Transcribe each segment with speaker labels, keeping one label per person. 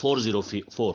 Speaker 1: 404।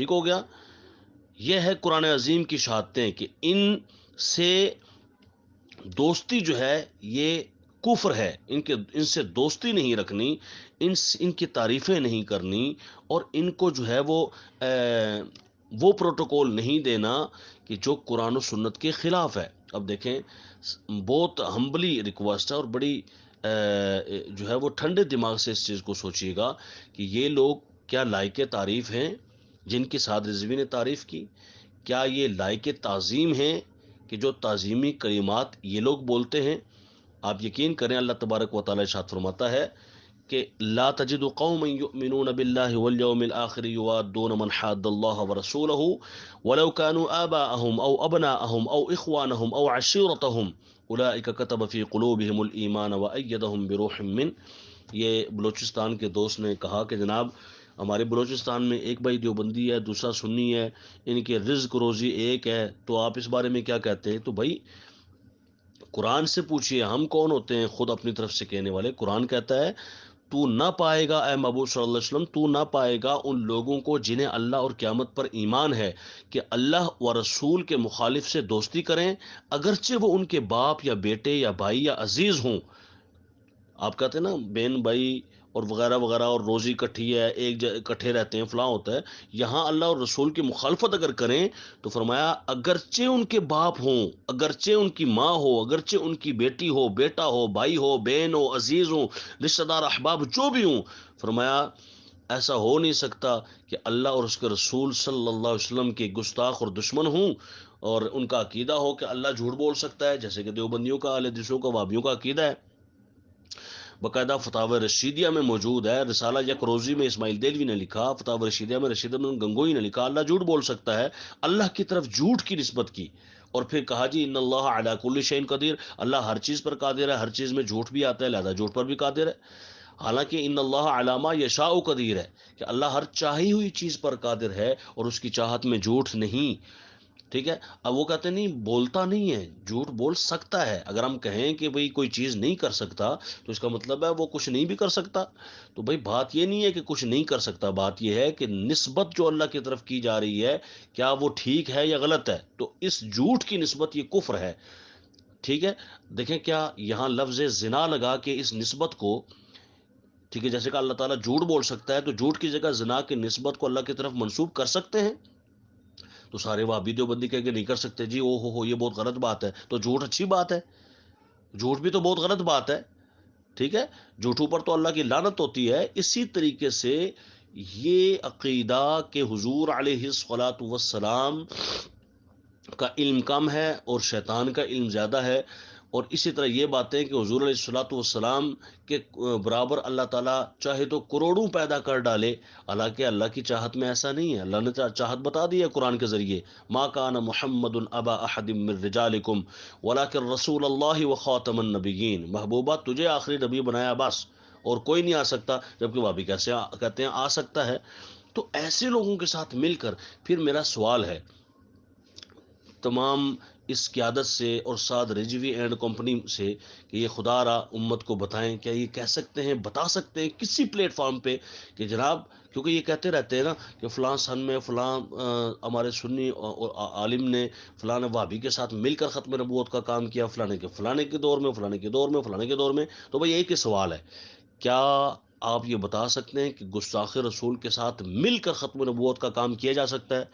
Speaker 1: ٹھیک ہو گیا. یہ ہے قرآن عظیم کی شہادتیں کہ ان سے دوستی جو ہے یہ کفر ہے. ان سے دوستی نہیں رکھنی، ان کی تعریفیں نہیں کرنی، اور ان کو جو ہے وہ پروٹوکول نہیں دینا کہ جو قرآن و سنت کے خلاف ہے. اب دیکھیں بہت ہمبلی ریکویسٹ ہے اور بڑی جو ہے وہ ٹھنڈے دماغ سے اس چیز کو سوچیے گا کہ یہ لوگ کیا لائق تعریف ہیں جن کی سعد رضوی نے تعریف کی؟ کیا یہ لائق تعظیم ہیں کہ جو تعظیمی کلمات یہ لوگ بولتے ہیں؟ آپ یقین کریں اللہ تبارک و تعالی ارشاد فرماتا ہے کہ لا تجد قوما یؤمنون باللہ والیوم الآخر یوادون من حاد اللہ ورسولہ ولو كانوا آباءهم او ابناءهم او اخوانهم او عشیرتهم اولئک كتب فی قلوبهم الایمان وأیدهم بروح من. یہ بلوچستان کے دوست نے کہا کہ جناب ہمارے بلوچستان میں ایک بھائی دیوبندی ہے، دوسرا سنی ہے، ان کے رزق روزی ایک ہے، تو آپ اس بارے میں کیا کہتے ہیں؟ تو بھائی قرآن سے پوچھئے، ہم کون ہوتے ہیں خود اپنی طرف سے کہنے والے؟ قرآن کہتا ہے تو نہ پائے گا اے محبوب صلی اللہ علیہ وسلم، تو نہ پائے گا ان لوگوں کو جنہیں اللہ اور قیامت پر ایمان ہے کہ اللہ و رسول کے مخالف سے دوستی کریں، اگرچہ وہ ان کے باپ یا بیٹے یا بھائی یا عزیز ہوں. آپ کہتے ہیں نا بہن بھائی اور وغیرہ وغیرہ اور روزی کٹھی ہے، ایک اکٹھے رہتے ہیں، فلاں ہوتا ہے. یہاں اللہ اور رسول کی مخالفت اگر کریں تو فرمایا اگرچہ ان کے باپ ہوں، اگرچہ ان کی ماں ہو، اگرچہ ان کی بیٹی ہو، بیٹا ہو، بھائی ہو، بہن ہو، عزیز ہوں، رشتہ دار احباب جو بھی ہوں، فرمایا ایسا ہو نہیں سکتا کہ اللہ اور اس کے رسول صلی اللہ علیہ وسلم کے گستاخ اور دشمن ہوں اور ان کا عقیدہ ہو کہ اللہ جھوٹ بول سکتا ہے، جیسے کہ دیوبندیوں کا، اہل حدیثوں کا، وہابیوں کا عقیدہ ہے. باقاعدہ فتاوی رشیدیہ میں موجود ہے. رسالہ یک روزی میں اسماعیل دہلوی نے لکھا، فتاوی رشیدیہ میں رشید احمد گنگوئی نے لکھا اللہ جھوٹ بول سکتا ہے، اللہ کی طرف جھوٹ کی نسبت کی، اور پھر کہا جی ان اللہ علی کل شیء قدیر، اللہ ہر چیز پر قادر ہے، ہر چیز میں جھوٹ بھی آتا ہے لہذا جھوٹ پر بھی قادر ہے. حالانکہ ان اللہ علی ما یشاء قدیر ہے کہ اللہ ہر چاہی ہوئی چیز پر قادر ہے اور اس کی چاہت میں جھوٹ نہیں. ٹھیک ہے. اب وہ کہتے نہیں بولتا نہیں ہے، جھوٹ بول سکتا ہے. اگر ہم کہیں کہ بھئی کوئی چیز نہیں کر سکتا تو اس کا مطلب ہے وہ کچھ نہیں بھی کر سکتا. تو بھئی بات یہ نہیں ہے کہ کچھ نہیں کر سکتا، بات یہ ہے کہ نسبت جو اللہ کی طرف کی جا رہی ہے کیا وہ ٹھیک ہے یا غلط ہے. تو اس جھوٹ کی نسبت یہ کفر ہے. ٹھیک ہے. دیکھیں کیا یہاں لفظ زنا لگا کے اس نسبت کو، ٹھیک ہے، جیسے کہ اللہ تعالیٰ جھوٹ بول سکتا ہے تو جھوٹ کی جگہ زنا کی نسبت کو اللہ کی طرف منسوب کر سکتے ہیں. تو سارے وہابی دیوبندی کہیں کہ نہیں کر سکتے جی، او ہو یہ بہت غلط بات ہے. تو جھوٹ اچھی بات ہے، جھوٹ بھی تو بہت غلط بات ہے. ٹھیک ہے. جھوٹوں پر تو اللہ کی لعنت ہوتی ہے. اسی طریقے سے یہ عقیدہ کہ حضور علیہ الصلوۃ والسلام کا علم کم ہے اور شیطان کا علم زیادہ ہے، اور اسی طرح یہ باتیں کہ حضور علیہ الصلوۃ والسلام کے برابر اللہ تعالیٰ چاہے تو کروڑوں پیدا کر ڈالے، حالانکہ اللہ کی چاہت میں ایسا نہیں ہے. اللہ نے چاہت بتا دی ہے قرآن کے ذریعے، ما کان محمد ابا احد من رجالکم ولکن رسول اللہ وخاتم النبیین. محبوبہ تجھے آخری نبی بنایا بس، اور کوئی نہیں آ سکتا. جبکہ وہ بھی کیسے کہتے ہیں آ سکتا ہے. تو ایسے لوگوں کے ساتھ مل کر پھر میرا سوال ہے تمام اس قیادت سے اور سعد رضوی اینڈ کمپنی سے کہ یہ خدا را امت کو بتائیں، کیا یہ کہہ سکتے ہیں، بتا سکتے ہیں کسی پلیٹ فارم پہ کہ جناب، کیونکہ یہ کہتے رہتے ہیں نا کہ فلاں سن میں فلاں ہمارے سنی عالم نے فلاں وہابی کے ساتھ مل کر ختم نبوت کا کام کیا، فلانے کے دور میں، فلانے کے دور میں، فلانے کے دور میں. تو بھائی ایک ہی سوال ہے، کیا آپ یہ بتا سکتے ہیں کہ گستاخ رسول کے ساتھ مل کر ختم نبوت کا کام کیا جا سکتا ہے؟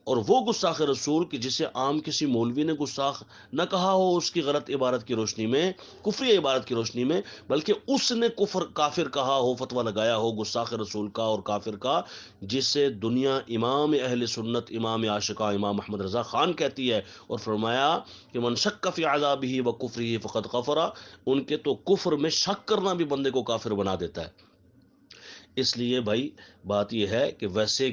Speaker 1: اور وہ گستاخ رسول کہ جسے عام کسی مولوی نے گستاخ نہ کہا ہو اس کی غلط عبارت کی روشنی میں، کفری عبارت کی روشنی میں، بلکہ اس نے کافر کہا ہو، فتویٰ لگایا ہو گستاخ رسول کا اور کافر کا، جسے دنیا امام اہل سنت، امام عاشقہ، امام محمد رضا خان کہتی ہے. اور فرمایا کہ من شک فی عذابہ و کفرہ فقد کفر. ان کے تو کفر میں شک کرنا بھی بندے کو کافر بنا دیتا ہے. اس لیے بھائی بات یہ ہے کہ ویسے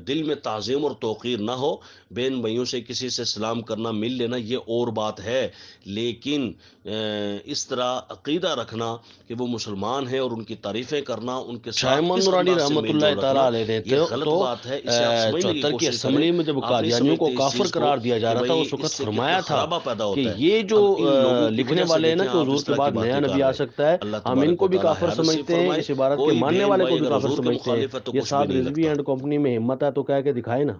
Speaker 1: دل میں تعظیم اور توقیر نہ ہو، بہن بھائیوں سے کسی سے سلام کرنا، مل لینا، یہ اور بات ہے، لیکن اس طرح عقیدہ رکھنا کہ وہ مسلمان ہیں اور ان کی تعریفیں کرنا، ان کے ساتھ
Speaker 2: شاہمن
Speaker 1: کس
Speaker 2: نورانی
Speaker 1: انداز سے
Speaker 2: رحمۃ
Speaker 1: میل
Speaker 2: اللہ
Speaker 1: جول
Speaker 2: تعالیٰ
Speaker 1: رکھنا،
Speaker 2: علیہ نے
Speaker 1: یہ غلط
Speaker 2: تو
Speaker 1: بات ہے. اسے آپ سمجھنے کی
Speaker 2: 74 کی
Speaker 1: کوشش کریں.
Speaker 2: اسمبلی میں جب
Speaker 1: آپ نہیں
Speaker 2: قادیانیوں کو
Speaker 1: سمجھتے اس
Speaker 2: کافر
Speaker 1: چیز کو
Speaker 2: قرار دیا جا
Speaker 1: کہ
Speaker 2: رہا تھا،
Speaker 1: بھائی
Speaker 2: اس وقت
Speaker 1: اس سے
Speaker 2: فرمایا
Speaker 1: کتنا
Speaker 2: تھا
Speaker 1: خرابہ پیدا
Speaker 2: کہ
Speaker 1: ہوتا ہے.
Speaker 2: یہ جو
Speaker 1: اب ان لوگوں کی
Speaker 2: لکھنے
Speaker 1: وجہ سے
Speaker 2: والے ہیں نا
Speaker 1: دیکھیں
Speaker 2: کہ
Speaker 1: آپ
Speaker 2: حضور
Speaker 1: اس
Speaker 2: کے
Speaker 1: طرح کی
Speaker 2: بعد نیا
Speaker 1: باتیں کر
Speaker 2: نبی آ
Speaker 1: رہے ہیں.
Speaker 2: سکتا ہے،
Speaker 1: اللہ
Speaker 2: ہم ان
Speaker 1: تبارک
Speaker 2: کو
Speaker 1: و
Speaker 2: بھی
Speaker 1: تعالی
Speaker 2: کافر
Speaker 1: حیات نصیب
Speaker 2: سمجھتے ہیں،
Speaker 1: فرمائے.
Speaker 2: اس عبارت کے
Speaker 1: کوئی
Speaker 2: ماننے
Speaker 1: بہن
Speaker 2: والے کو
Speaker 1: اگر
Speaker 2: کافر
Speaker 1: حضور کے
Speaker 2: سمجھتے ہیں.
Speaker 1: مخالف ہے تو
Speaker 2: یہ
Speaker 1: کچھ بھی
Speaker 2: سعد
Speaker 1: نہیں
Speaker 2: رضوی
Speaker 1: لگتا.
Speaker 2: اینڈ کمپنی میں ہمت ہے تو کہہ کے دکھائے نا.